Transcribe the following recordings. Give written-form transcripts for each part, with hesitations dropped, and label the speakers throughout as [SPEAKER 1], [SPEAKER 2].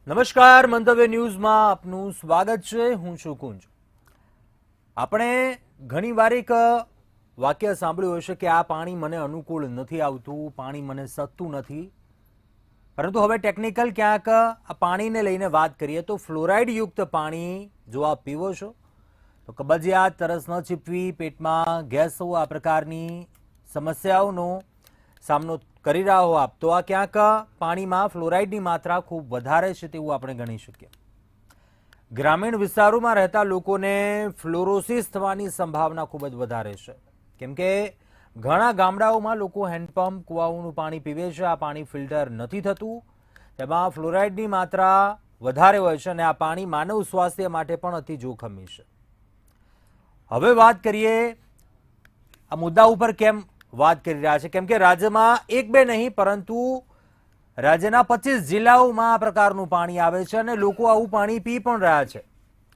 [SPEAKER 1] નમસ્કાર, મંતવ્ય ન્યૂઝમાં આપનું સ્વાગત છે. હું છું કુંજ. આપણે ઘણીવાર એક વાક્ય સાંભળ્યું હશે કે આ પાણી મને અનુકૂળ નથી આવતું, પાણી મને સતતું નથી. પરંતુ હવે ટેકનિકલ ક્યાંક આ પાણીને લઈને વાત કરીએ તો ફ્લોરાઇડ યુક્ત પાણી જો આપ પીવો છો તો કબજિયાત, તરસ ન છીપવી, પેટમાં ગેસ થવું, આ પ્રકારની સમસ્યાઓનો સામનો કરી રહ્યા હો આપ તો આ ક્યાંક પાણીમાં ફ્લોરાઇડની માત્રા ખૂબ વધારે છે તેવું આપણે ગણી શકીએ. ગ્રામીણ વિસ્તારોમાં રહેતા લોકોને ફ્લોરોસિસ થવાની સંભાવના ખૂબ જ વધારે છે, કેમ કે ઘણા ગામડાઓમાં લોકો હેન્ડપંપ, કુવાઓનું પાણી પીવે છે. આ પાણી ફિલ્ટર નથી થતું, તેમાં ફ્લોરાઇડની માત્રા વધારે હોય છે અને આ પાણી માનવ સ્વાસ્થ્ય માટે પણ અતિ જોખમી છે. હવે વાત કરીએ આ મુદ્દા ઉપર કેમ વાત કરી રહ્યા છે, કેમ કે રાજ્યમાં એક બે નહીં પરંતુ રાજ્યના 25 જિલ્લાઓમાં આ પ્રકારનું પાણી આવે છે અને લોકો આવું પાણી પી પણ રહ્યા છે.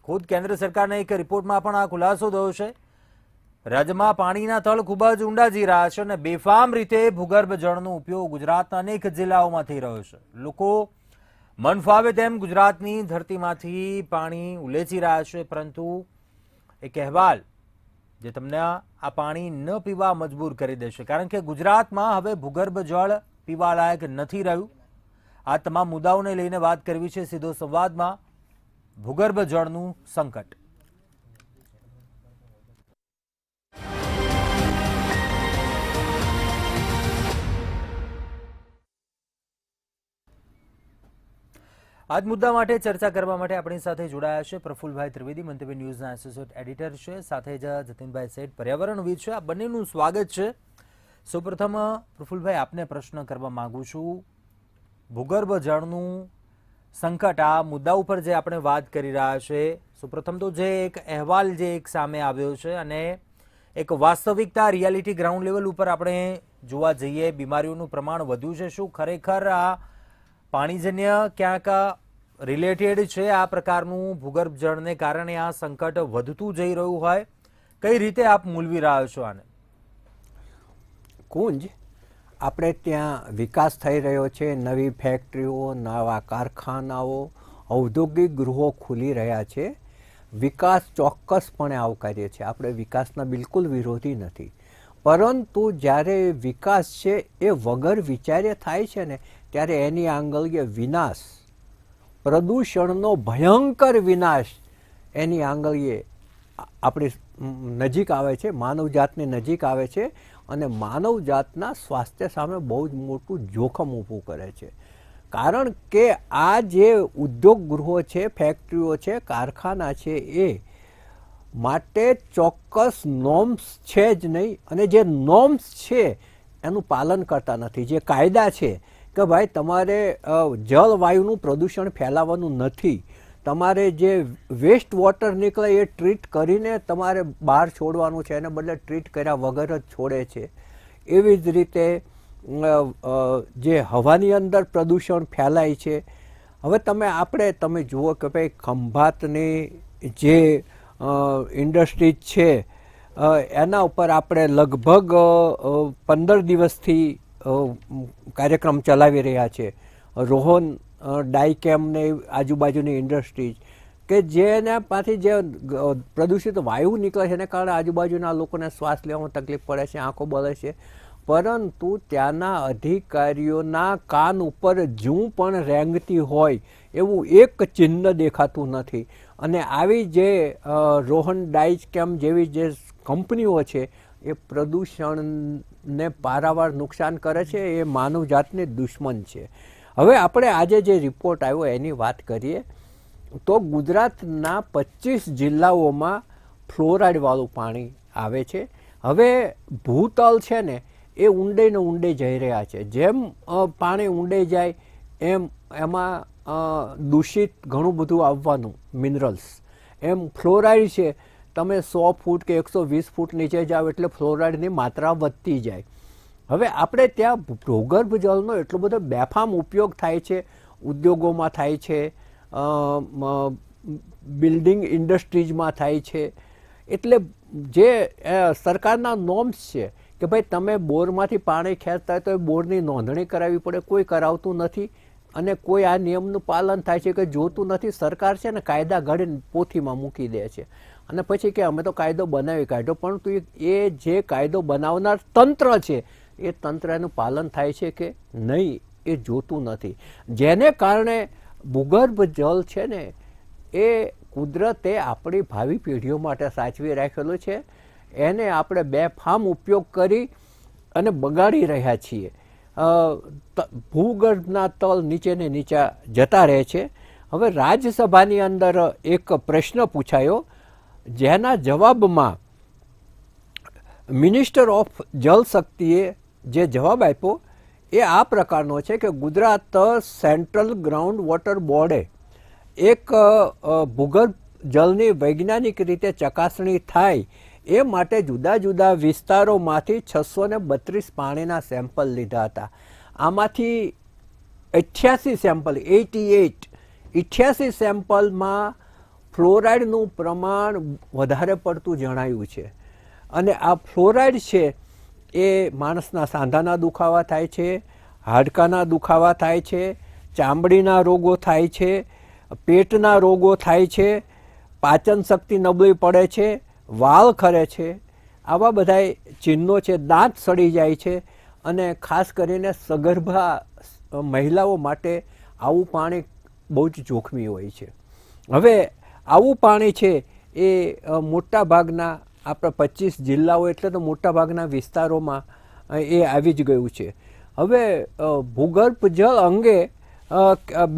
[SPEAKER 1] ખુદ કેન્દ્ર સરકારના એક રિપોર્ટમાં પણ આ ખુલાસો થયો છે. રાજ્યમાં પાણીના તળ ખૂબ જ ઊંડા જઈ રહ્યા છે અને બેફામ રીતે ભૂગર્ભ જળનો ઉપયોગ ગુજરાતના અનેક જિલ્લાઓમાં થઈ રહ્યો છે. લોકો મન ફાવે તેમ ગુજરાતની ધરતીમાંથી પાણી ઉલેચી રહ્યા છે, પરંતુ એક અહેવાલ જે તમને આ પાણી ન પીવા મજબૂર કરી દેશે, કારણ કે ગુજરાતમાં હવે ભૂગર્ભ જળ પીવા લાયક નથી રહ્યું. આ તમામ મુદ્દાઓને લઈને વાત કરવી છે સીધો સંવાદમાં. ભૂગર્ભ જળનું સંકટ. આજ મુદ્દા માટે ચર્ચા કરવા માટે આપણી સાથે જોડાયા છે પ્રફુલભાઈ ત્રિવેદી, મંતવ્ય ન્યૂઝના એસોસિએટ એડિટર છે, સાથે જ જતીનભાઈ શેઠ, પર્યાવરણવિદ છે. આ બંનેનું સ્વાગત છે. સૌપ્રથમ પ્રફુલભાઈ, આપને પ્રશ્ન કરવા માંગુ છું. ભૂગર્ભ જળનું સંકટ, આ મુદ્દા ઉપર જે આપણે વાત કરી રહ્યા છે, સૌપ્રથમ તો જે એક અહેવાલ જે એક સામે આવ્યો છે અને એક વાસ્તવિકતા, રિયાલિટી ગ્રાઉન્ડ લેવલ ઉપર આપણે જોવા જઈએ, બીમારીઓનું પ્રમાણ વધ્યું છે. શું ખરેખર આ પાણીજન્ય ક્યાંક રિલેટેડ છે? આ પ્રકારનું ભૂગર્ભ જળને કારણે આ સંકટ વધતું જઈ રહ્યું હોય, કઈ રીતે આપ મૂલવી રહ્યા છો આને?
[SPEAKER 2] કુંજ, આપણે ત્યાં વિકાસ થઈ રહ્યો છે, નવી ફેક્ટરીઓ, નવા કારખાનાઓ, ઔદ્યોગિક ગૃહો ખુલી રહ્યા છે. વિકાસ ચોક્કસપણે આવકાર્ય છે, આપણે વિકાસના બિલકુલ વિરોધી નથી. પરંતુ જ્યારે વિકાસ છે એ વગર વિચારે થાય છે ને, ત્યારે એની આંગળીએ વિનાશ, પ્રદૂષણનો ભયંકર વિનાશ એની આંગળીએ આપણી નજીક આવે છે, માનવજાતની નજીક આવે છે અને માનવજાતના સ્વાસ્થ્ય સામે બહુ જ મોટું જોખમ ઊભું કરે છે. કારણ કે આ જે ઉદ્યોગ ગૃહો છે, ફેક્ટરીઓ છે, કારખાના છે, એ માટે ચોક્કસ નોર્મ્સ છે જ નહીં, અને જે નોર્મ્સ છે એનું પાલન કરતા નથી. જે કાયદા છે કે ભાઈ તમારે જળવાયુનું પ્રદૂષણ ફેલાવવાનું નથી, તમારે જે વેસ્ટ વોટર નીકળે એ ટ્રીટ કરીને તમારે બહાર છોડવાનું છે, એને બદલે ટ્રીટ કર્યા વગર જ છોડે છે. એવી જ રીતે જે હવાની અંદર પ્રદૂષણ ફેલાય છે. હવે તમે જુઓ કે ભાઈ ખંભાતની જે ઇન્ડસ્ટ્રીઝ છે એના ઉપર આપણે લગભગ 15 દિવસથી કાર્યક્રમ ચલાવી રહ્યા છે. રોહન ડાયકેમને આજુબાજુની ઇન્ડસ્ટ્રીઝ કે જેના પાસેથી જે પ્રદૂષિત વાયુ નીકળે છે એને કારણે આજુબાજુના લોકોને શ્વાસ લેવામાં તકલીફ પડે છે, આંખો બળે છે. પરંતુ ત્યાંના અધિકારીઓના કાન ઉપર જૂં પણ રેંગતી હોય એવું એક ચિહ્ન દેખાતું નથી. અને આવી જે રોહન ડાયકેમ જેવી જે કંપનીઓ છે એ પ્રદૂષણને પારાવાર નુકસાન કરે છે, એ માનવજાતની દુશ્મન છે. હવે આપણે આજે જે રિપોર્ટ આવ્યો એની વાત કરીએ તો ગુજરાતના 25 જિલ્લાઓમાં ફ્લોરાઇડવાળું પાણી આવે છે. હવે ભૂતળ છે ને એ ઊંડે ને ઊંડે જઈ રહ્યા છે. જેમ પાણી ઊંડે જાય એમ એમાં દૂષિત ઘણું બધું આવવાનું, મિનરલ્સ. એમ ફ્લોરાઇડ છે, તમે 100 ફૂટ કે 120 ફૂટ નીચે જાઓ એટલે ફ્લોરાઇડની માત્રા વધતી જાય. હવે આપણે ત્યાં ભૂગર્ભ જળનો એટલો બધો બેફામ ઉપયોગ થાય છે, ઉદ્યોગોમાં થાય છે, બિલ્ડિંગ ઇન્ડસ્ટ્રીઝમાં થાય છે. એટલે જે સરકારના નોર્મ્સ છે કે ભાઈ તમે બોરમાંથી પાણી ખેંચતા હોય તો બોરની નોંધણી કરાવવી પડે, કોઈ કરાવતું નથી. અને કોઈ આ નિયમનું પાલન થાય છે કે જોતું નથી. સરકાર છે ને કાયદા ઘડીને પોથીમાં મૂકી દે છે અને પછી કે અમે તો કાયદો બનાવી કાઢ્યો, પરંતુ એ જે કાયદો બનાવનાર તંત્ર છે એ તંત્રનું પાલન થાય છે કે નહીં એ જોતું નથી. જેને કારણે ભૂગર્ભ જળ છે ને એ કુદરતે આપણી ભાવિ પેઢીઓ માટે સાચવી રાખેલું છે, એને આપણે બેફામ ઉપયોગ કરી અને બગાડી રહ્યા છીએ. ભૂગર્ભના તળ નીચે ને નીચે જતા રહે છે. હવે રાજ્યસભાની અંદર એક પ્રશ્ન પૂછાયો જેના જવાબમાં મિનિસ્ટર ઓફ જલ શક્તિએ જે જવાબ આપ્યો એ આ પ્રકારનો છે કે ગુજરાત સેન્ટ્રલ ગ્રાઉન્ડ વોટર બોર્ડે એક ભૂગર્ભ જળની વૈજ્ઞાનિક રીતે ચકાસણી થાય એ માટે જુદા જુદા વિસ્તારોમાંથી 632 પાણીના સેમ્પલ લીધા હતા. આમાંથી 88 સેમ્પલ 88 સેમ્પલમાં ફ્લોરાઇડનું પ્રમાણ વધારે પડતું જણાયું છે. અને આ ફ્લોરાઇડ છે એ માણસના સાંધાના દુખાવા થાય છે, હાડકાના દુખાવા થાય છે, ચામડીના રોગો થાય છે, પેટના રોગો થાય છે, પાચન શક્તિ નબળી પડે છે, વાળ ખરે છે, આવા બધા ચિહ્નો છે. દાંત સડી જાય છે અને ખાસ કરીને સગર્ભા મહિલાઓ માટે આવું પાણી બહુ જ જોખમી હોય છે. હવે આવું પાણી છે એ મોટા ભાગના આપણા 25 જિલ્લાઓ એટલે તો મોટા ભાગના વિસ્તારોમાં એ આવી જ ગયું છે. હવે ભૂગર્ભ જળ અંગે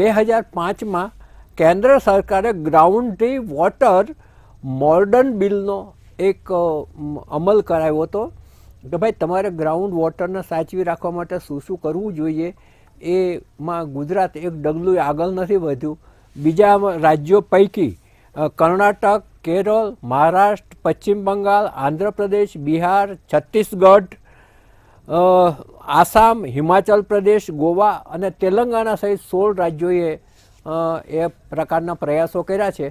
[SPEAKER 2] 2005માં કેન્દ્ર સરકારે ગ્રાઉન્ડ વોટર મોડર્ન બિલનો એક અમલ કરાવ્યો હતો કે ભાઈ તમારે ગ્રાઉન્ડ વોટરને સાચવી રાખવા માટે શું શું કરવું જોઈએ. એમાં ગુજરાત એક ડગલું આગળ નથી વધ્યું. બીજા રાજ્યો પૈકી કર્ણાટક, કેરળ, મહારાષ્ટ્ર, પશ્ચિમ બંગાળ, આંધ્રપ્રદેશ, બિહાર, છત્તીસગઢ, આસામ, હિમાચલ પ્રદેશ, ગોવા અને તેલંગાણા સહિત 16 રાજ્યોએ એ પ્રકારના પ્રયાસો કર્યા છે.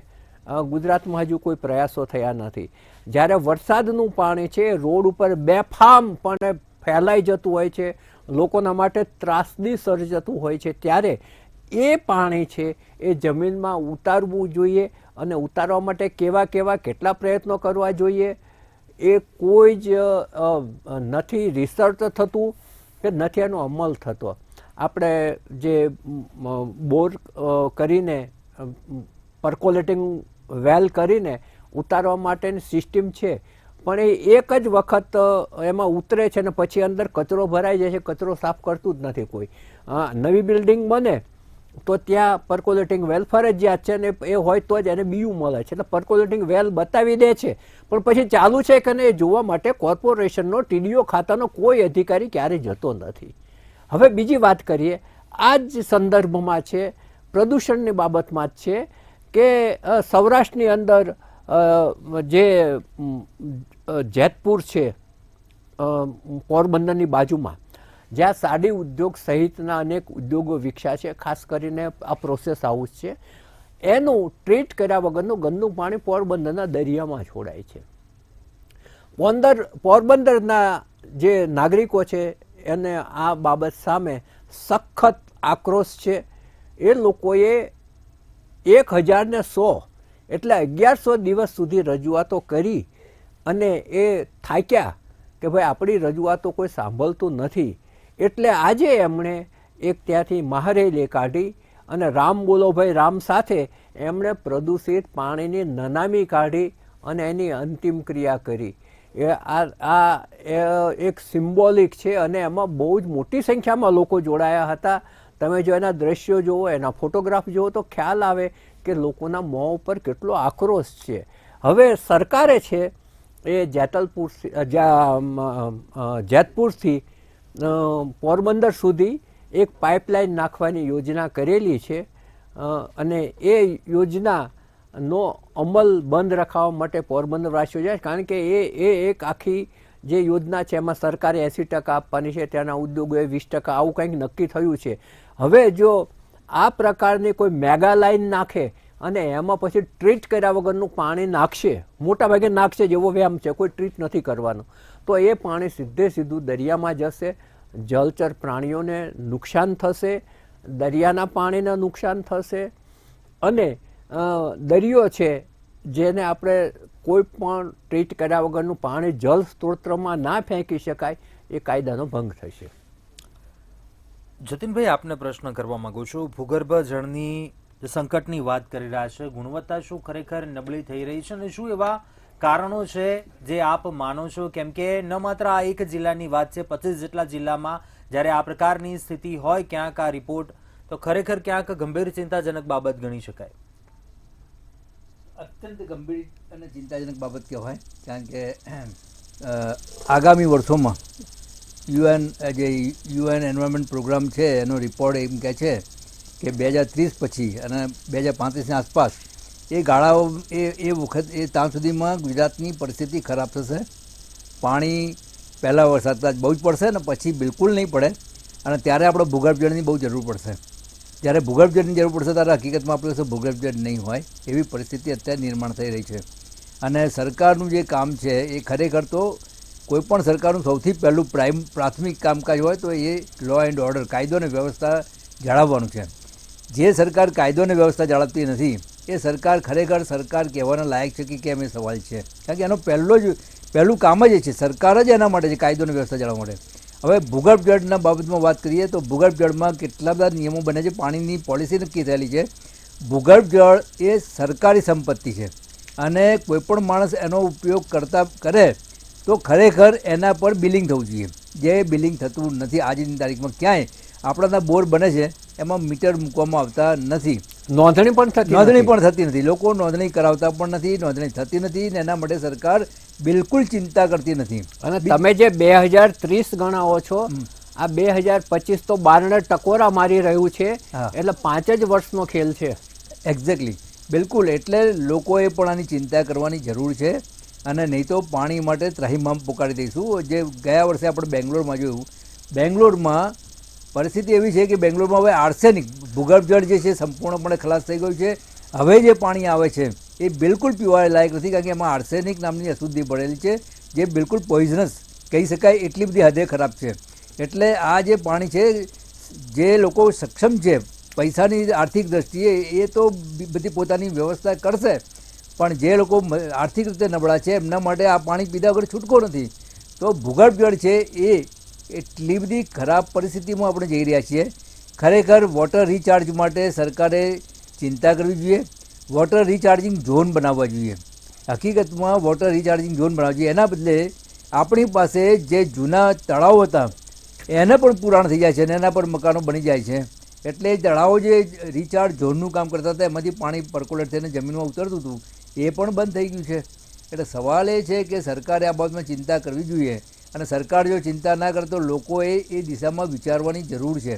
[SPEAKER 2] ગુજરાતમાં હજુ કોઈ પ્રયાસો થયા નથી. જ્યારે વરસાદનું પાણી છે રોડ ઉપર બેફામ પણ ફેલાઈ જતું હોય છે, લોકોના માટે ત્રાસદી સર્જતું હોય છે, ત્યારે એ પાણી છે એ જમીનમાં ઉતારવું જોઈએ. અને ઉતારવા માટે કેટલા પ્રયત્નો કરવા જોઈએ એ કોઈ જ નથી રિસર્ચ થતું કે નથી એનો અમલ થતો. આપણે જે બોર કરીને પર્કોલેટિંગ વેલ કરીને ઉતારવા માટેની સિસ્ટમ છે પણ એ એક જ વખત એમાં ઉતરે છે ને પછી અંદર કચરો ભરાઈ જાય છે, કચરો સાફ કરતું જ નથી કોઈ. નવી બિલ્ડિંગ બને તો ત્યાં પર્કોલેટિંગ વેલ ફરજિયાત છે ને એ હોય તો જ એને બીયું મળે છે. એટલે પર્કોલેટિંગ વેલ બતાવી દે છે પણ પછી ચાલુ છે કે નહીં એ જોવા માટે કોર્પોરેશનનો TDO ખાતાનો કોઈ અધિકારી ક્યારેય જતો નથી. હવે બીજી વાત કરીએ, આ જ સંદર્ભમાં છે પ્રદૂષણની બાબતમાં જ છે કે સૌરાષ્ટ્રની અંદર જે જેતપુર છે પોરબંદરની બાજુમાં જ્યાં સાડી ઉદ્યોગ સહિતના અનેક ઉદ્યોગો વિકસ્યા છે, ખાસ કરીને આ પ્રોસેસ હાઉસ છે, એનું ટ્રીટ કર્યા વગરનું ગંદુ પાણી પોરબંદરના દરિયામાં છોડાય છે. પોરબંદરના જે નાગરિકો છે એને આ બાબત સામે સખત આક્રોશ છે. એ લોકોએ 1000 એટલે 1100 દિવસ સુધી રજૂઆતો કરી અને એ થાક્યા કે ભાઈ આપણી રજૂઆતો કોઈ સાંભળતું નથી. એટલે આજે એમણે એક ત્યાંથી મહારેલી કાઢી અને રામ બોલો ભાઈ રામ સાથે એમણે પ્રદૂષિત પાણીની નનામી કાઢી અને એની અંતિમ ક્રિયા કરી. આ એક સિમ્બોલિક છે અને એમાં બહુ જ મોટી સંખ્યામાં લોકો જોડાયા હતા. તમે જો એના દ્રશ્યો જુઓ, એના ફોટોગ્રાફ જુઓ તો ખ્યાલ આવે કે લોકોના મોં ઉપર કેટલો આક્રોશ છે. હવે સરકારે છે એ જેતપુરથી પોરબંદર સુધી એક પાઇપલાઇન નાખવાની યોજના કરેલી છે અને એ યોજનાનો અમલ બંધ રખાવવા માટે પોરબંદરવાસીઓ જાય, કારણ કે એ એક આખી જે યોજના છે એમાં સરકારે 80% આપવાની છે, ત્યાંના ઉદ્યોગોએ 20%, આવું કંઈક નક્કી થયું છે. હવે જો આ પ્રકારની કોઈ મેગા લાઇન નાખે અને એમાં પછી ટ્રીટ કર્યા વગરનું પાણી નાખશે, મોટાભાગે નાખશે જેવો વ્યાયામ છે, કોઈ ટ્રીટ નથી કરવાનો, તો એ પાણી સીધું દરિયામાં જશે. જલચર પ્રાણીઓને નુકસાન થશે, દરિયાના પાણીને નુકસાન થશે અને દરિયો છે જેને આપણે કોઈ પણ ટ્રીટ કર્યા વગરનું પાણી જળ સ્ત્રોતમાં ના ફેંકી શકાય એ કાયદાનો ભંગ થશે.
[SPEAKER 1] જતીનભાઈ, આપને પ્રશ્ન કરવા માંગુ છું. ભૂગર્ભ જળની જે સંકટની વાત કરી રહ્યા છે, ગુણવત્તા શું ખરેખર નબળી થઈ રહી છે અને શું એવા કારણો છે જે આપ માનો છો? કેમ કે ન માત્ર આ એક જિલ્લાની વાત છે, 25 જેટલા જિલ્લામાં જ્યારે આ પ્રકારની સ્થિતિ હોય ક્યાંક આ રિપોર્ટ, તો ખરેખર ક્યાંક ગંભીર ચિંતાજનક બાબત ગણી શકાય.
[SPEAKER 3] અત્યંત ગંભીર અને ચિંતાજનક બાબત કહેવાય, કારણ કે આગામી વર્ષોમાં યુએન એન્વાયરમેન્ટ પ્રોગ્રામ છે એનો રિપોર્ટ એમ કહે છે કે 2030 પછી અને 2035ની આસપાસ એ ગાળાઓ એ વખત ત્યાં સુધીમાં ગુજરાતની પરિસ્થિતિ ખરાબ થશે. પાણી પહેલાં વરસાદ બહુ જ પડશે ને પછી બિલકુલ નહીં પડે અને ત્યારે આપણે ભૂગર્ભ જળની બહુ જરૂર પડશે. જ્યારે ભૂગર્ભ જળની જરૂર પડશે ત્યારે હકીકતમાં આપણી પાસે ભૂગર્ભ જળ નહીં હોય એવી પરિસ્થિતિ અત્યારે નિર્માણ થઈ રહી છે. અને સરકારનું જે કામ છે એ ખરેખર તો કોઈપણ સરકારનું સૌથી પહેલું પ્રાથમિક કામકાજ હોય તો એ લો એન્ડ ઓર્ડર, કાયદો અને વ્યવસ્થા જાળવવાનું છે. જે સરકાર કાયદો અને વ્યવસ્થા જાળવતી નથી એ સરકાર ખરેખર સરકાર કહેવાના લાયક છે કે કેમ એ સવાલ છે. કારણ કે એનો પહેલું કામ જ એ છે, સરકાર જ એના માટે છે, કાયદો અને વ્યવસ્થા જાળવવા માટે. હવે ભૂગર્ભ જળના બાબતમાં વાત કરીએ તો ભૂગર્ભ જળમાં કેટલા બધા નિયમો બને છે, પાણીની પોલિસી નક્કી થયેલી છે. ભૂગર્ભ જળ એ સરકારી સંપત્તિ છે અને કોઈપણ માણસ એનો ઉપયોગ કરે તો ખરેખર એના પર બિલિંગ થવું જોઈએ, જે બિલિંગ થતું નથી. આજની તારીખમાં ક્યાંય આપણાના બોર બને છે એમાં મીટર મૂકવામાં આવતા નથી,
[SPEAKER 2] નોંધણી પણ
[SPEAKER 3] થતી નથી, લોકો નોંધણી કરાવતા પણ નથી, નોંધણી થતી નથી ને એના માટે સરકાર બિલકુલ ચિંતા કરતી નથી.
[SPEAKER 2] અને તમે જે 2030 ગણાવો છો, આ 2025 તો બારણે ટકોરા મારી રહ્યું છે, એટલે 5 જ વર્ષનો ખેલ છે.
[SPEAKER 3] એક્ઝેક્ટલી, બિલકુલ. એટલે લોકોએ પણ આની ચિંતા કરવાની જરૂર છે અને નહીં તો પાણી માટે ત્રાહિમામ પુકારી દઈશું. જે ગયા વર્ષે આપણે બેંગ્લોરમાં જોયું, બેંગ્લોરમાં પરિસ્થિતિ એવી છે કે બેંગ્લોરમાં હવે આર્સેનિક ભૂગર્ભ જળ જે છે સંપૂર્ણપણે ખલાસ થઈ ગયું છે. હવે જે પાણી આવે છે એ બિલકુલ પીવા લાયક નથી, કારણ કે એમાં આર્સેનિક નામની અશુદ્ધિ ભળેલી છે જે બિલકુલ પોઈઝનસ કહી શકાય એટલી બધી હદે ખરાબ છે. એટલે આ જે પાણી છે, જે લોકો સક્ષમ છે પૈસાની આર્થિક દ્રષ્ટિએ એ તો બધી પોતાની વ્યવસ્થા કરશે, પણ જે લોકો આર્થિક રીતે નબળા છે એમના માટે આ પાણી પીધા વગર છૂટકો નથી. તો ભૂગર્ભ જળ છે એ એટલી બધી ખરાબ પરિસ્થિતિમાં આપણે જઈ રહ્યા છીએ. ખરેખર વોટર રિચાર્જ માટે સરકારે ચિંતા કરવી જોઈએ, વોટર રિચાર્જિંગ ઝોન બનાવવા જોઈએ. હકીકતમાં વોટર રિચાર્જિંગ ઝોન બનાવવા જોઈએ. એના બદલે આપણી પાસે જે જૂના તળાવો હતા એને પણ પુરાણ થઈ જાય છે અને એના પર મકાનો બની જાય છે. એટલે તળાવો જે રિચાર્જ ઝોનનું કામ કરતા હતા એમાંથી પાણી પર્કોલેટ થઈને જમીનમાં ઉતરતું હતું એ પણ બંધ થઈ ગયું છે. એટલે સવાલ એ છે કે સરકારે આ બાબતમાં ચિંતા કરવી જોઈએ અને સરકાર જો ચિંતા ના કરે તો લોકોએ એ દિશામાં વિચારવાની જરૂર છે.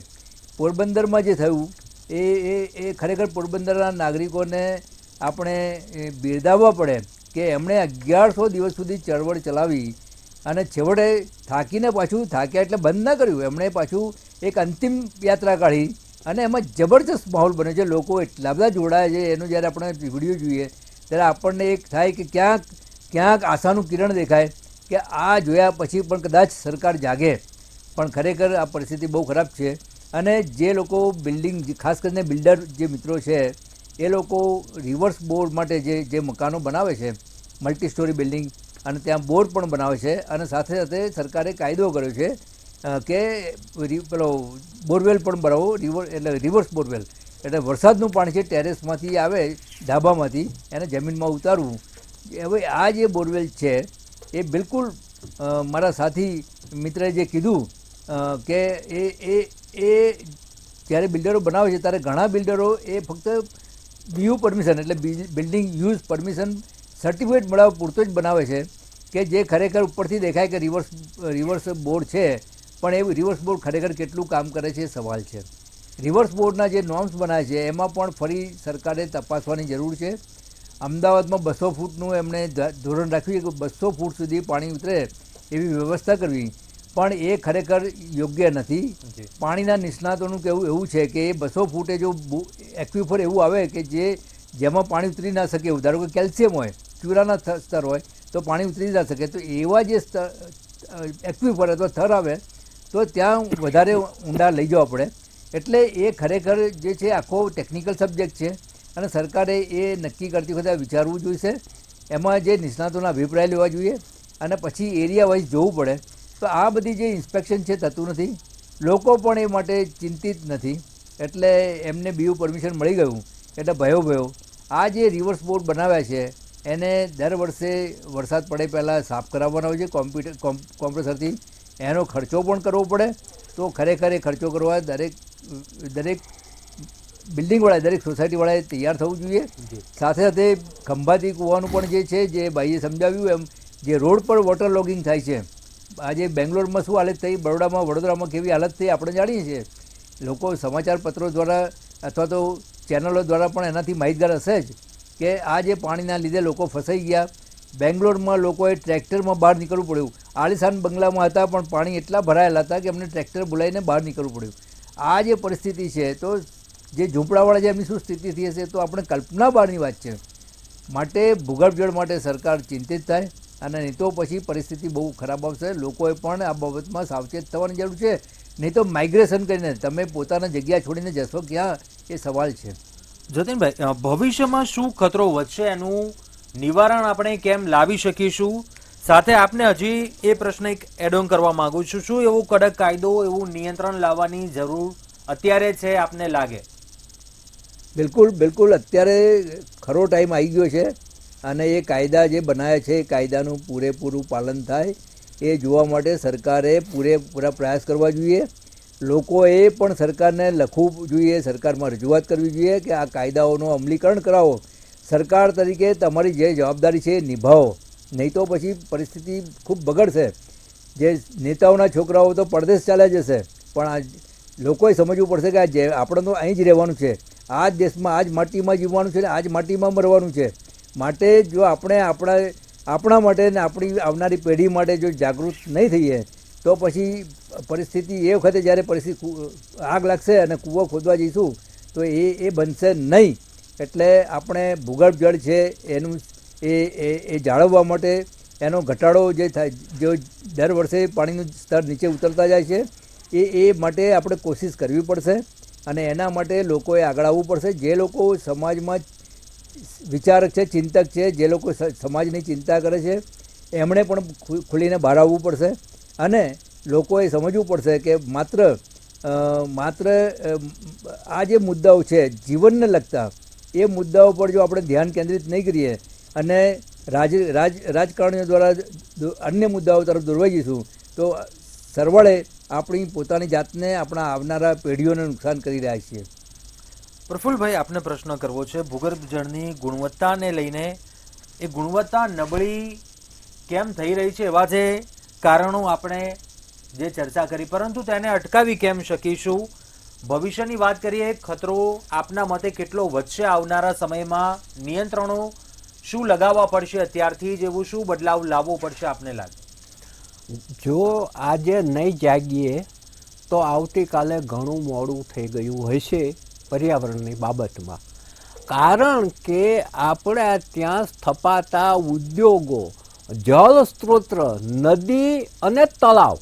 [SPEAKER 3] પોરબંદરમાં જે થયું એ ખરેખર પોરબંદરના નાગરિકોને આપણે બિરદાવવા પડે કે એમણે 1100 દિવસ સુધી ચળવળ ચલાવી અને છેવટે થાક્યા એટલે બંધ ના કર્યું, એમણે પાછું એક અંતિમ યાત્રા કાઢી અને એમાં જબરજસ્ત માહોલ બને છે. લોકો એટલા બધા જોડાયા છે, એનો જ્યારે આપણે વિડીયો જોઈએ ત્યારે આપણને એક થાય કે ક્યાંક આશાનું કિરણ દેખાય કે આ જોયા પછી પણ કદાચ સરકાર જાગે. પણ ખરેખર આ પરિસ્થિતિ બહુ ખરાબ છે અને જે લોકો બિલ્ડિંગ, ખાસ કરીને બિલ્ડર જે મિત્રો છે એ લોકો રિવર્સ બોર માટે જે મકાનો બનાવે છે, મલ્ટી સ્ટોરી બિલ્ડિંગ, અને ત્યાં બોર પણ બનાવે છે અને સાથે સાથે સરકારે કાયદો કર્યો છે કે પેલો બોરવેલ પણ બનાવો, એટલે રિવર્સ બોરવેલ, એટલે વરસાદનું પાણી છે ટેરેસમાંથી આવે ધાબામાંથી એને જમીનમાં ઉતારવું. હવે આ જે બોરવેલ છે એ બિલકુલ મારા સાથી મિત્રએ જે કીધું કે એ જ્યારે બિલ્ડરો બનાવે છે ત્યારે ઘણા બિલ્ડરો એ ફક્ત બીયુ પરમિશન એટલે બિલ્ડિંગ યુઝ પરમિશન સર્ટિફિકેટ મળવા પૂરતો જ બનાવે છે કે જે ખરેખર ઉપરથી દેખાય કે રિવર્સ બોર્ડ છે, પણ એ રિવર્સ બોર્ડ ખરેખર કેટલું કામ કરે છે એ સવાલ છે. રિવર્સ બોર્ડના જે નોર્મ્સ બનાવે છે એમાં પણ ફરી સરકારે તપાસવાની જરૂર છે. અમદાવાદમાં 200 ફૂટનું એમણે ધોરણ રાખ્યું કે 200 ફૂટ સુધી પાણી ઉતરે એવી વ્યવસ્થા કરવી, પણ એ ખરેખર યોગ્ય નથી. પાણીના નિષ્ણાતોનું કહેવું એવું છે કે એ 200 ફૂટે જો એક્વિફર એવું આવે કે જેમાં પાણી ઉતરી ના શકે, ધારો કે કેલ્શિયમ હોય, ચૂરાના સ્તર હોય તો પાણી ઉતરી ના શકે, તો એવા જે એક્વિફર અથવા થર આવે તો ત્યાં વધારે ઊંડા લઈ જવા પડે. એટલે એ ખરેખર જે છે આખો ટેકનિકલ સબ્જેક્ટ છે અને સરકારે એ નક્કી કરતી વખતે વિચારવું જોઈશે. એમાં જે નિષ્ણાતોના અભિપ્રાય લેવા જોઈએ અને પછી એરિયા વાઇઝ જોવું પડે. તો આ બધી જે ઇન્સ્પેક્શન છે થતું નથી, લોકો પણ એ માટે ચિંતિત નથી, એટલે એમને બીયુ પરમિશન મળી ગયું એટલે ભયો આ જે રિવર્સ બોર બનાવ્યા છે એને દર વર્ષે વરસાદ પડે પહેલાં સાફ કરાવવાના હોય છે કોમ્પ્રેસરથી. એનો ખર્ચો પણ કરવો પડે. તો ખરેખર એ ખર્ચો કરવા દરેક બિલ્ડિંગવાળાએ, દરેક સોસાયટીવાળાએ તૈયાર થવું જોઈએ. સાથે સાથે ખંભાતી કૂવાનું પણ જે છે, જે ભાઈએ સમજાવ્યું એમ, જે રોડ પર વોટર લોગિંગ થાય છે, આજે બેંગ્લોરમાં શું હાલત થઈ, વડોદરામાં કેવી હાલત થઈ આપણે જાણીએ છીએ. લોકો સમાચાર પત્રો દ્વારા અથવા તો ચેનલો દ્વારા પણ એનાથી માહિતગાર હશે જ કે આ જે પાણીના લીધે લોકો ફસાઈ ગયા. બેંગ્લોરમાં લોકોએ ટ્રેક્ટરમાં બહાર નીકળવું પડ્યું. આલિશાન બંગલામાં હતા પણ પાણી એટલા ભરાયેલા હતા કે એમને ટ્રેક્ટર બોલાવીને બહાર નીકળવું પડ્યું. આ જે પરિસ્થિતિ છે, તો જે ઝૂંપડાવાળા છે એમની શું સ્થિતિ થઈ હશે, તો આપણે કલ્પના બહારની વાત છે. માટે ભૂગર્ભ જળ માટે સરકાર ચિંતિત થાય અને નહીં તો પછી પરિસ્થિતિ બહુ ખરાબ આવશે. લોકોએ પણ આ બાબતમાં સાવચેત થવાની જરૂર છે. નહીં તો માઇગ્રેશન કરીને તમે પોતાના જગ્યા છોડીને જશો ક્યાં, એ સવાલ છે.
[SPEAKER 1] જતીનભાઈ, ભવિષ્યમાં શું ખતરો વધશે, એનું નિવારણ આપણે કેમ લાવી શકીશું? સાથે આપને હજી એ પ્રશ્ન એક એડ ઓન કરવા માંગુ છું, શું એવો કડક કાયદો, એવું નિયંત્રણ લાવવાની જરૂર અત્યારે છે આપને લાગે?
[SPEAKER 3] બિલકુલ અત્યારે ખરો ટાઈમ આવી ગયો છે અને એ કાયદા જે બનાવ્યા છે એ કાયદાનું પૂરેપૂરું પાલન થાય એ જોવા માટે સરકારે પૂરેપૂરા પ્રયાસ કરવા જોઈએ. લોકોએ પણ સરકારને લખવું જોઈએ, સરકારમાં રજૂઆત કરવી જોઈએ કે આ કાયદાઓનું અમલીકરણ કરાવો. સરકાર તરીકે તમારી જે જવાબદારી છે એ નિભાવો, નહીં તો પછી પરિસ્થિતિ ખૂબ બગડશે. જે નેતાઓના છોકરાઓ તો પરદેશ ચાલ્યા જશે, પણ આ લોકોએ સમજવું પડશે કે આ આપણે તો અહીં જ રહેવાનું છે, આ જ દેશમાં, આ જ માટીમાં જીવવાનું છે ને આ જ માટીમાં મરવાનું છે. માટે જો આપણે આપણા માટે ને આપણી આવનારી પેઢી માટે જો જાગૃત નહીં થઈએ તો પછી પરિસ્થિતિ એ વખતે જ્યારે પરિસ્થિતિ આગ લાગશે અને કૂવો ખોદવા જઈશું તો એ બનશે નહીં. એટલે આપણે ભૂગર્ભ જળ છે એનું એ જાળવવા માટે એનો ઘટાડો જે થાય, જો દર વર્ષે પાણીનું સ્તર નીચે ઉતરતા જાય છે, એ માટે આપણે કોશિશ કરવી પડશે અને એના માટે લોકોએ આગળ આવવું પડશે. જે લોકો સમાજમાં વિચારક છે, ચિંતક છે, જે લોકો સમાજની ચિંતા કરે છે, એમણે પણ ખુલીને બહાર આવવું પડશે અને લોકોએ સમજવું પડશે કે માત્ર આ જે મુદ્દાઓ છે જીવનને લગતા, એ મુદ્દાઓ પર જો આપણે ધ્યાન કેન્દ્રિત નહીં કરીએ અને રાજકારણીઓ દ્વારા અન્ય મુદ્દાઓ તરફ દોરવાઈ જઈશું તો સરવાળે આપણી પોતાની જાતને, આપણા આવનારા પેઢીઓને નુકસાન કરી રહ્યા છીએ.
[SPEAKER 1] પ્રફુલભાઈ, આપને પ્રશ્ન કરવો છે ભૂગર્ભ જળની ગુણવત્તાને લઈને. એ ગુણવત્તા નબળી કેમ થઈ રહી છે, એવા જે કારણો આપણે જે ચર્ચા કરી, પરંતુ તેને અટકાવી કેમ શકીશું? ભવિષ્યની વાત કરીએ, ખતરો આપના મતે કેટલો વધશે આવનારા સમયમાં? નિયંત્રણો શું લગાવવા પડશે અત્યારથી જ, એવું શું બદલાવ લાવવો પડશે આપને લાગે?
[SPEAKER 2] જો આજે નહીં જાગીએ તો આવતીકાલે ઘણું મોડું થઈ ગયું હશે પર્યાવરણની બાબતમાં. કારણ કે આપણે ત્યાં સ્થપાતા ઉદ્યોગો જળ સ્ત્રોત, નદી અને તળાવ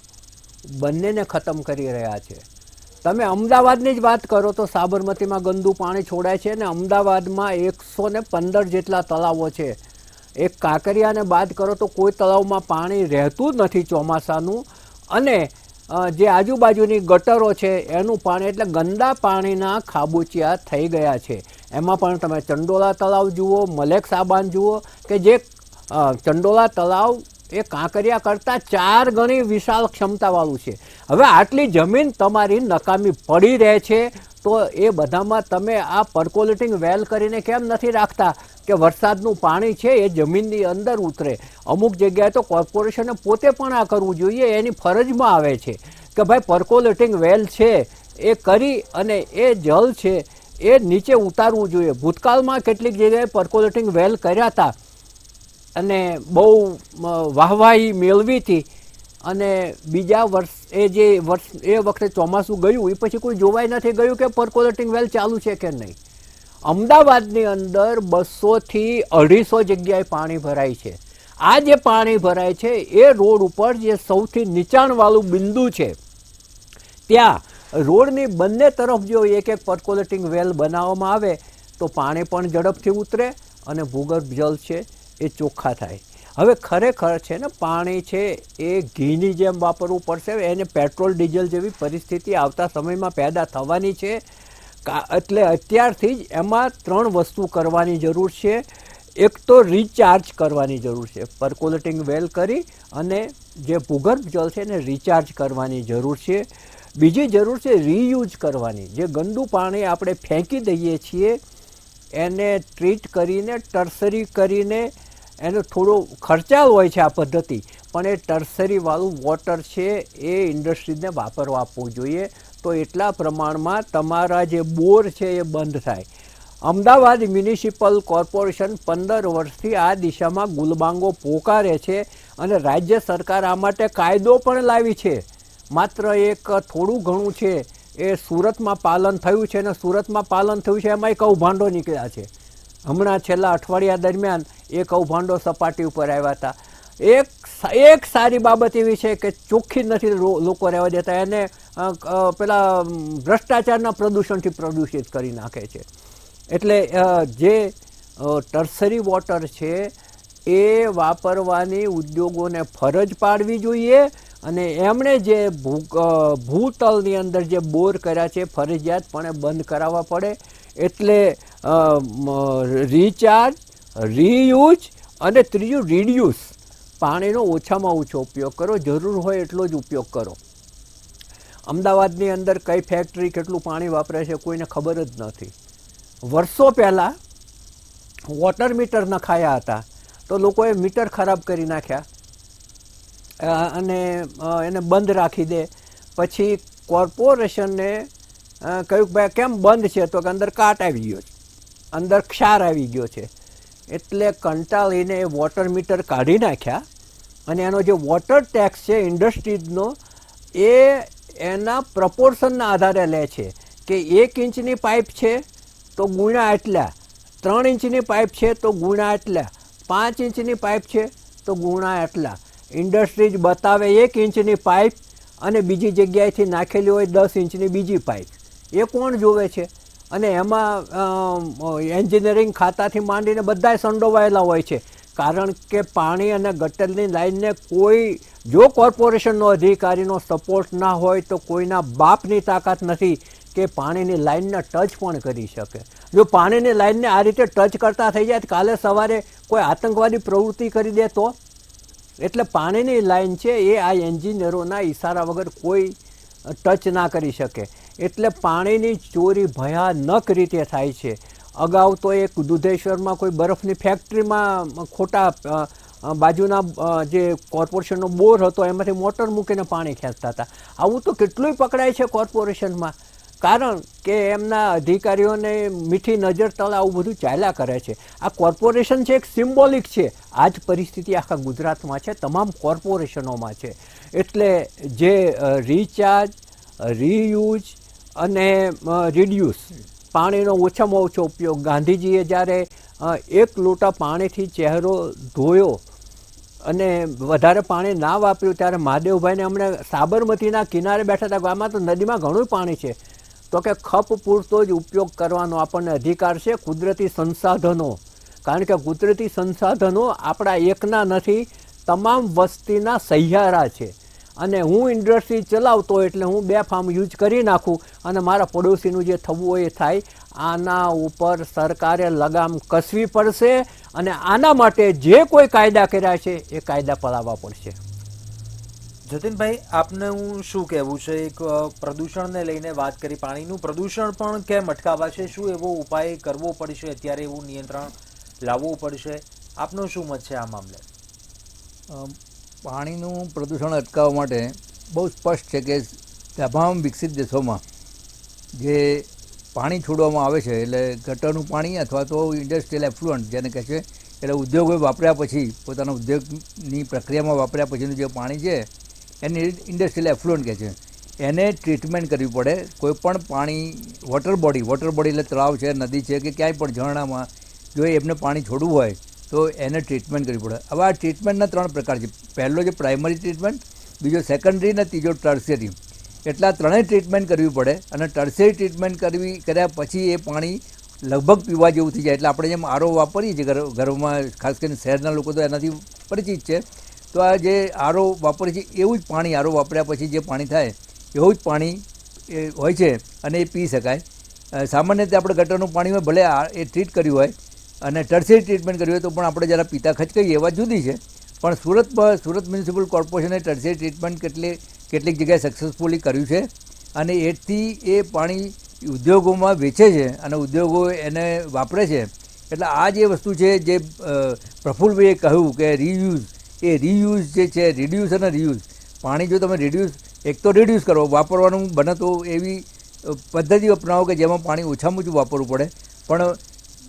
[SPEAKER 2] બંનેને ખતમ કરી રહ્યા છે. તમે અમદાવાદની જ વાત કરો તો સાબરમતીમાં ગંદુ પાણી છોડાય છે અને અમદાવાદમાં 115 જેટલા તળાવો છે. એક કાંકરિયાને બાદ કરો તો કોઈ તળાવમાં પાણી રહેતું જ નથી ચોમાસાનું, અને જે આજુબાજુની ગટરો છે એનું પાણી, એટલે ગંદા પાણીના ખાબોચિયા થઈ ગયા છે. એમાં પણ તમે ચંડોળા તળાવ જુઓ, મલેક સાબાન જુઓ, કે જે ચંડોળા તળાવ એ કાંકરિયા કરતાં 4 ગણી વિશાળ ક્ષમતાવાળું છે. હવે આટલી જમીન તમારી નકામી પડી રહે છે તો એ બધામાં તમે આ પર્કોલેટિંગ વેલ કરીને કેમ નથી રાખતા કે વરસાદનું પાણી છે એ જમીનની અંદર ઉતરે? અમુક જગ્યાએ તો કોર્પોરેશને પોતે પણ આ કરવું જોઈએ, એની ફરજમાં આવે છે કે ભાઈ પર્કોલેટિંગ વેલ છે એ કરી અને એ જળ છે એ નીચે ઉતારવું જોઈએ. ભૂતકાળમાં કેટલીક જગ્યાએ પર્કોલેટિંગ વેલ કર્યા હતા અને બહુ વાહવાહી મેળવી હતી, અને બીજા એ વખતે ચોમાસું ગયું એ પછી કોઈ જોવાય નથી ગયું કે પર્કોલેટિંગ વેલ ચાલુ છે કે નહીં. અમદાવાદની અંદર 200 થી 250 જગ્યાએ પાણી ભરાય છે. આ જે પાણી ભરાય છે એ રોડ ઉપર જે સૌથી નીચાણવાળું બિંદુ છે ત્યાં રોડની બંને તરફ જો એક એક પર્કોલેટિંગ વેલ બનાવવામાં આવે તો પાણી પણ ઝડપથી ઉતરે અને ભૂગર્ભ જળ છે એ ચોખ્ખા થાય. હવે ખરેખર છે ને પાણી છે એ ઘીની જેમ વાપરવું પડશે, એને પેટ્રોલ ડીઝલ જેવી પરિસ્થિતિ આવતા સમયમાં પેદા થવાની છે. એટલે અત્યારથી જ એમાં 3 વસ્તુ કરવાની જરૂર છે. એક તો રિચાર્જ કરવાની જરૂર છે, પર્કોલેટિંગ વેલ કરી અને જે ભૂગર્ભ જળ છે એને રિચાર્જ કરવાની જરૂર છે. બીજી જરૂર છે રીયુઝ કરવાની. જે ગંદુ પાણી આપણે ફેંકી દઈએ છીએ એને ટ્રીટ કરીને ટર્સરી કરીને, એનો થોડો ખર્ચાળ હોય છે આ પદ્ધતિ, પણ એ ટર્સરીવાળું વોટર છે એ ઇન્ડસ્ટ્રીઝને વાપરવા આપવું જોઈએ. તો એટલા પ્રમાણમાં તમારા જે બોર છે એ બંધ થાય. અમદાવાદ મ્યુનિસિપલ કોર્પોરેશન 15 વર્ષથી આ દિશામાં ગુલબાંગો પોકારે છે અને રાજ્ય સરકાર આ માટે કાયદો પણ લાવી છે. માત્ર એક થોડું ઘણું છે એ સુરતમાં પાલન થયું છે, અને સુરતમાં પાલન થયું છે એમાંય કૌભાંડો નીકળ્યા છે. હમણાં છેલ્લા અઠવાડિયા દરમિયાન એ કૌભાંડો સપાટી ઉપર આવ્યા હતા. એક સારી બાબત એવી છે કે ચોખ્ખી નથી લોકો રહેવા દેતા, એને પેલા ભ્રષ્ટાચારના પ્રદૂષણથી પ્રદૂષિત કરી નાખે છે. એટલે જે ટર્સરી વોટર છે એ વાપરવાની ઉદ્યોગોને ફરજ પાડવી જોઈએ, અને એમણે જે ભૂતળની અંદર જે બોર કર્યા છે ફરજિયાતપણે બંધ કરાવવા પડે. એટલે રિચાર્જ, રીયુઝ અને ત્રીજું રિડ્યુસ. પાણીનો ઓછામાં ઓછો ઉપયોગ કરો, જરૂર હોય એટલો જ ઉપયોગ કરો. અમદાવાદની અંદર કઈ ફેક્ટરી કેટલું પાણી વાપરે છે કોઈને ખબર જ નથી. વર્ષો પહેલાં વોટર મીટર નખાયા હતા તો લોકોએ મીટર ખરાબ કરી નાખ્યા અને એને બંધ રાખી દે. પછી કોર્પોરેશનને કહ્યું કે ભાઈ કેમ બંધ છે, તો કે અંદર કાટ આવી ગયો છે, અંદર ક્ષાર આવી ગયો છે. એટલે કંટાળીને એ વોટર મીટર કાઢી નાખ્યા અને એનો જે વોટર ટેક્સ છે ઇન્ડસ્ટ્રીઝનો એ એના પ્રપોર્શનના આધારે લે છે કે 1 ઇંચની પાઇપ છે તો ગુણ્યા આટલા, 3 ઇંચની પાઇપ છે તો ગુણ્યા આટલા, 5 ઇંચની પાઇપ છે તો ગુણ્યા આટલા. ઇન્ડસ્ટ્રીઝ બતાવે 1 ઇંચની પાઇપ અને બીજી જગ્યાએથી નાખેલી હોય 10 ઇંચની બીજી પાઇપ. એ કોણ જોવે છે? અને એમાં એન્જિનિયરિંગ ખાતાથી માંડીને બધાય સંડોવાયેલા હોય છે. કારણ કે પાણી અને ગટરની લાઈનને કોઈ, જો કોર્પોરેશનનો અધિકારીનો સપોર્ટ ના હોય તો કોઈના બાપની તાકાત નથી કે પાણીની લાઈનને ટચ પણ કરી શકે. જો પાણીની લાઈનને આ રીતે ટચ કરતા થઈ જાય કાલે સવારે કોઈ આતંકવાદી પ્રવૃત્તિ કરી દે તો. એટલે પાણીની લાઈન છે એ આ એન્જિનિયરોના ઈશારા વગર કોઈ ટચ ના કરી શકે. એટલે પાણીની ચોરી ભયાનક રીતે થાય છે. અગાઉ તો એક દુધેશ્વરમાં કોઈ બરફની ફેક્ટરીમાં ખોટા બાજુના જે કોર્પોરેશનનો બોર હતો એમાંથી મોટર મૂકીને પાણી ખેંચતા હતા. આવું તો કેટલુંય પકડાય છે કોર્પોરેશનમાં, કારણ કે એમના અધિકારીઓને મીઠી નજર તળે આવું બધું ચાલ્યા કરે છે. આ કોર્પોરેશન છે એક સિમ્બોલિક છે. આ જ પરિસ્થિતિ આખા ગુજરાતમાં છે, તમામ કોર્પોરેશનોમાં છે. એટલે જે રિચાર્જ, રીયુઝ અને રિડ્યુસ, પાણીનો ઓછામાં ઓછો ઉપયોગ. ગાંધીજીએ જ્યારે 1 લોટા પાણીથી ચહેરો ધોયો અને વધારે પાણી ના વાપર્યું ત્યારે મહાદેવભાઈને હમણાં સાબરમતીના કિનારે બેઠા હતા. આમાં તો નદીમાં ઘણું પાણી છે, તો કે ખપ પૂરતો જ ઉપયોગ કરવાનો આપણને અધિકાર છે. કુદરતી સંસાધનો, કારણ કે કુદરતી સંસાધનો આપણા એકના નથી, તમામ વસ્તીના સહિયારા છે. અને હું ઇન્ડસ્ટ્રી ચલાવતો એટલે હું 2 ફાર્મ યુઝ કરી નાખું અને મારા પડોશીનું જે થવું હોય એ થાય. આના ઉપર સરકારે લગામ કસવી પડશે અને આના માટે જે કોઈ કાયદા કર્યા છે એ કાયદા પડાવવા પડશે.
[SPEAKER 1] જતીનભાઈ, આપને હું શું કહેવું છે? એક પ્રદૂષણને લઈને વાત કરી, પાણીનું પ્રદૂષણ પણ કેમ અટકાવાશે? શું એવો ઉપાય કરવો પડશે? અત્યારે એવું નિયંત્રણ લાવવું પડશે? આપનો શું મત છે આ મામલે?
[SPEAKER 3] પાણીનું પ્રદૂષણ અટકાવવા માટે બહુ સ્પષ્ટ છે કે તમામ વિકસિત દેશોમાં જે પાણી છોડવામાં આવે છે એટલે ગટરનું પાણી અથવા તો ઇન્ડસ્ટ્રીયલ એફ્લુઅન્ટ જેને કહે છે, એટલે ઉદ્યોગોએ વાપર્યા પછી, પોતાના ઉદ્યોગની પ્રક્રિયામાં વાપર્યા પછીનું જે પાણી છે એને ઇન્ડસ્ટ્રીયલ એફ્લુઅન્ટ કહે છે. એને ટ્રીટમેન્ટ કરવી પડે. કોઈપણ પાણી વોટર બોડી એટલે તળાવ છે, નદી છે કે ક્યાંય પણ ઝરણામાં જો એમને પાણી છોડવું હોય તો એને ટ્રીટમેન્ટ કરવી પડે. હવે આ ટ્રીટમેન્ટના 3 પ્રકાર છે. પહેલો જે પ્રાઇમરી ટ્રીટમેન્ટ, બીજો સેકન્ડરી અને ત્રીજો ટર્શિયરી. એટલે આ ત્રણેય ટ્રીટમેન્ટ કરવી પડે અને ટર્સરી ટ્રીટમેન્ટ કર્યા પછી એ પાણી લગભગ પીવા જેવું થઈ જાય. એટલે આપણે જેમ આરો વાપરીએ છીએ ઘરમાં, ખાસ કરીને શહેરના લોકો તો એનાથી પરિચિત છે, તો આ જે આરો વાપરીએ છીએ એવું જ પાણી આરો વાપર્યા પછી જે પાણી થાય એવું જ પાણી એ હોય છે અને એ પી શકાય. સામાન્ય રીતે આપણે ગટરનું પાણી હોય, ભલે એ ટ્રીટ કર્યું હોય અને ટર્સરી ટ્રીટમેન્ટ કર્યું હોય તો પણ આપણે જરા પીતા ખચકાઈએ એ વાત જુદી છે. પણ સુરત મ્યુનિસિપલ કોર્પોરેશને ટર્સરી ટ્રીટમેન્ટ કેટલીક જગ્યાએ સક્સેસફુલી કર્યું છે અને એથી એ પાણી ઉદ્યોગોમાં વેચે છે અને ઉદ્યોગો એને વાપરે છે. એટલે આ જે વસ્તુ છે જે પ્રફુલ્લભાઈએ કહ્યું કે રીયુઝ જે છે, રિડ્યુસ અને રીયુઝ, પાણી જો તમે એક તો રિડ્યુસ કરો, વાપરવાનું બને તો એવી પદ્ધતિ અપનાવો કે જેમાં પાણી ઓછામાં ઓછું વાપરવું પડે,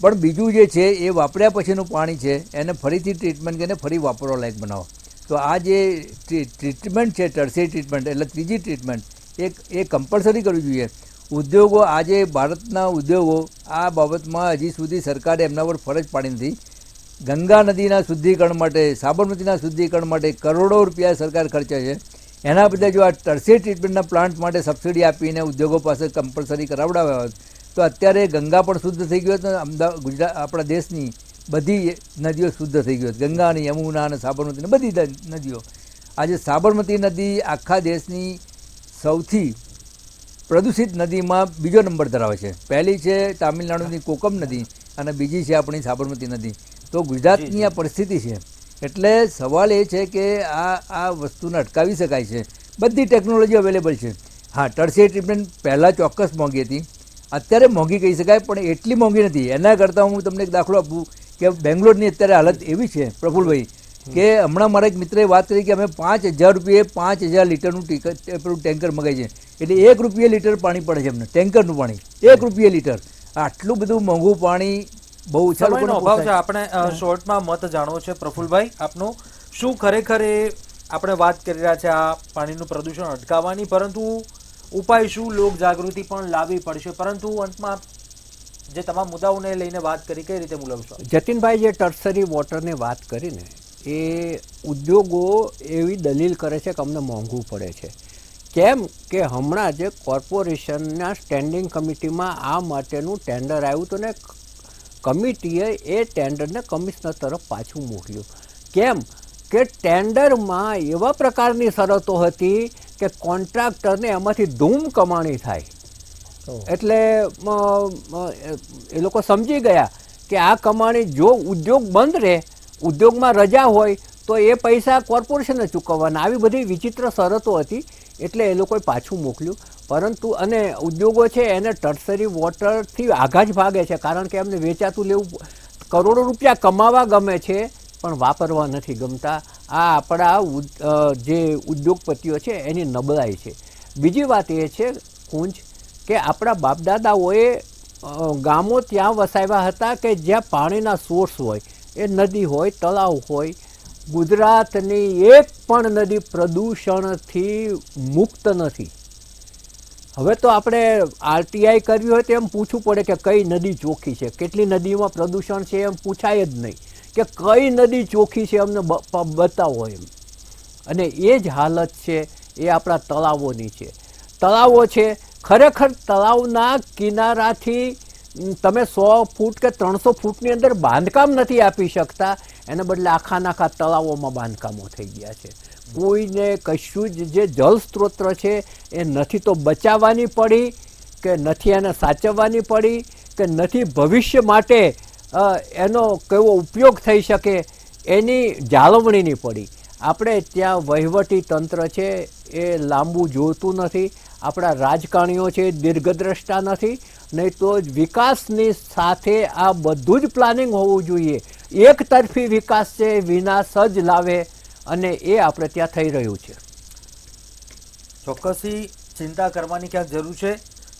[SPEAKER 3] પણ બીજું જે છે એ વાપર્યા પછીનું પાણી છે એને ફરીથી ટ્રીટમેન્ટ કરીને ફરી વાપરવા લાયક બનાવો. તો આ જે ટ્રીટમેન્ટ છે ટર્સરી ટ્રીટમેન્ટ એટલે ત્રીજી ટ્રીટમેન્ટ એ કમ્પલસરી કરવી જોઈએ. ઉદ્યોગો આજે ભારતના ઉદ્યોગો આ બાબતમાં હજી સુધી સરકારે એમના પર ફરજ પાડી નથી. ગંગા નદીના શુદ્ધિકરણ માટે, સાબરમતીના શુદ્ધિકરણ માટે કરોડો રૂપિયા સરકાર ખર્ચે છે. એના બદલે જો આ ટર્સરી ટ્રીટમેન્ટના પ્લાન્ટ માટે સબસિડી આપીને ઉદ્યોગો પાસે કમ્પલસરી કરાવડાવ્યા હોત તો અત્યારે ગંગા પણ શુદ્ધ થઈ ગયો હતો. ગુજરાત આપણા દેશની બધી નદીઓ શુદ્ધ થઈ ગઈ હોત. ગંગા અને યમુના અને સાબરમતી બધી નદીઓ. આજે સાબરમતી નદી આખા દેશની સૌથી પ્રદૂષિત નદીમાં બીજો નંબર ધરાવે છે. પહેલી છે તામિલનાડુની કોકમ નદી અને બીજી છે આપણી સાબરમતી નદી. તો ગુજરાતની આ પરિસ્થિતિ છે. એટલે સવાલ એ છે કે આ વસ્તુને અટકાવી શકાય છે. બધી ટેકનોલોજી અવેલેબલ છે. હા, ટર્સરી ટ્રીટમેન્ટ પહેલાં ચોક્કસ મોંઘી હતી, અત્યારે મોંઘી કહી શકાય પણ એટલી મોંઘી નથી. એના કરતાં હું તમને એક દાખલો આપું કે બેંગ્લોરની અત્યારે હાલત એવી છે પ્રફુલભાઈ કે હમણાં મારા એક મિત્રએ વાત કરી કે અમે 5,000 રૂપિયે 5,000 લીટરનું પેલું ટેન્કર મગાવીએ છીએ. એટલે 1 રૂપિયા લીટર પાણી પડે છે એમને, ટેન્કરનું પાણી 1 રૂપિયા લીટર. આટલું બધું મોંઘું પાણી બહુ ઓછા
[SPEAKER 1] સમયનો અભાવ છે. આપણે શોર્ટમાં મત જાણવો છે પ્રફુલભાઈ આપનું. શું ખરેખર એ આપણે વાત કરી રહ્યા છે આ પાણીનું પ્રદૂષણ અટકાવવાની, પરંતુ ઉપાય શું, લોક જાગૃતિ પણ લાવવી પડશે. પરંતુ અંતમાં જે તમામ મુદ્દાઓને લઈને વાત કરી કઈ રીતે મૂલવશો?
[SPEAKER 2] જતીનભાઈ જે ટર્સરી વોટરની વાત કરીને એ ઉદ્યોગો એવી દલીલ કરે છે કે અમને મોંઘું પડે છે. કેમ કે હમણાં જે કોર્પોરેશનના સ્ટેન્ડિંગ કમિટીમાં આ માટેનું ટેન્ડર આવ્યું હતું ને કમિટીએ એ ટેન્ડરને કમિશનર તરફ પાછું મોકલ્યું. કેમ કે ટેન્ડરમાં એવા પ્રકારની શરતો હતી કે કોન્ટ્રાક્ટરને એમાંથી ધૂમ કમાણી થાય. એટલે એ લોકો સમજી ગયા કે આ કમાણી જો ઉદ્યોગ બંધ રહે, ઉદ્યોગમાં રજા હોય તો એ પૈસા કોર્પોરેશને ચૂકવવાના. આવી બધી વિચિત્ર શરતો હતી એટલે એ લોકોએ પાછું મોકલ્યું. પરંતુ અને ઉદ્યોગો છે એને ટર્સરી વોટરથી આઘા જ ભાગે છે, કારણ કે એમને વેચાતું લેવું, કરોડો રૂપિયા કમાવા ગમે છે પણ વાપરવા નથી ગમતા. આ આપણા જે ઉદ્યોગપતિઓ છે એની નબળાઈ છે. બીજી વાત એ છે કુંજ કે આપણા બાપદાદાઓએ ગામો ત્યાં વસાવ્યા હતા કે જ્યાં પાણીના સોર્સ હોય, એ નદી હોય, તળાવ હોય. ગુજરાતની એક પણ નદી પ્રદૂષણથી મુક્ત નથી. હવે તો આપણે આરટીઆઈ કરવી હોય તો એમ પૂછવું પડે કે કઈ નદી ચોખ્ખી છે, કેટલી નદીમાં પ્રદૂષણ છે એમ પૂછાય જ નહીં કે કઈ નદી ચોખ્ખી છે અમને બતાવો એમ. અને એ જ હાલત છે એ આપણા તળાવોની છે. તળાવો છે, ખરેખર તળાવના કિનારાથી તમે 100 ફૂટ કે 300 ફૂટની અંદર બાંધકામ નથી આપી શકતા, એને બદલે આખા તળાવોમાં બાંધકામો થઈ ગયા છે. કોઈને કશું જ જે જળ સ્ત્રોત છે એ નથી તો બચાવવાની પડી, કે નથી એને સાચવવાની પડી, કે નથી ભવિષ્ય માટે એનો કેવો ઉપયોગ થઈ શકે એની જાળવણીની પડી. આપણે ત્યાં વહીવટી તંત્ર છે એ લાંબુ જોતું નથી, આપણા રાજકારણીઓ છે દીર્ઘદ્રષ્ટા નથી. નહીં તો વિકાસની સાથે આ બધું જ પ્લાનિંગ હોવું જોઈએ. એક તરફી વિકાસ છે વિનાશ જ લાવે અને એ આપણે ત્યાં થઈ રહ્યું છે.
[SPEAKER 1] ચોક્કસથી ચિંતા કરવાની ક્યાંક જરૂર છે.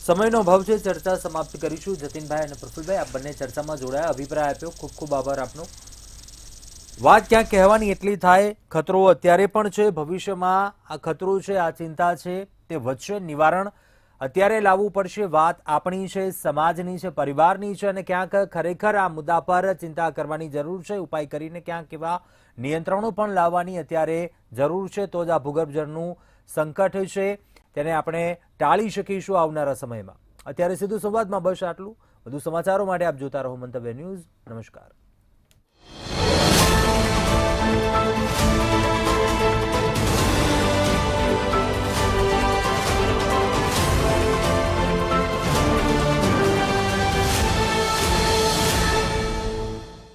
[SPEAKER 1] સમયનો અભાવ છે, ચર્ચા સમાપ્ત કરીશું. જતીનભાઈ અને પ્રફુલભાઈ આપ બંને ચર્ચામાં જોડાયા, અભિપ્રાય આપ્યો, ખૂબ ખૂબ આભાર આપનો. વાત ક્યાંક કહેવાની એટલી થાય, ખતરો અત્યારે પણ છે, ભવિષ્યમાં આ ખતરો છે, આ ચિંતા છે તે વધશે. નિવારણ અત્યારે લાવવું પડશે. વાત આપણી છે, સમાજની છે, પરિવારની છે અને ક્યાંક ખરેખર આ મુદ્દા પર ચિંતા કરવાની જરૂર છે. ઉપાય કરીને ક્યાંક એવા નિયંત્રણો પણ લાવવાની અત્યારે જરૂર છે. તો જ આ ભૂગર્ભ જળનું સંકટ છે તેને આપણે ટાળી શકીશું આવનારા સમયમાં. અત્યારે સીધું સંવાદમાં બસ આટલું. વધુ સમાચારો માટે આપ જોતા રહો મંતવ્ય ન્યૂઝ. નમસ્કાર.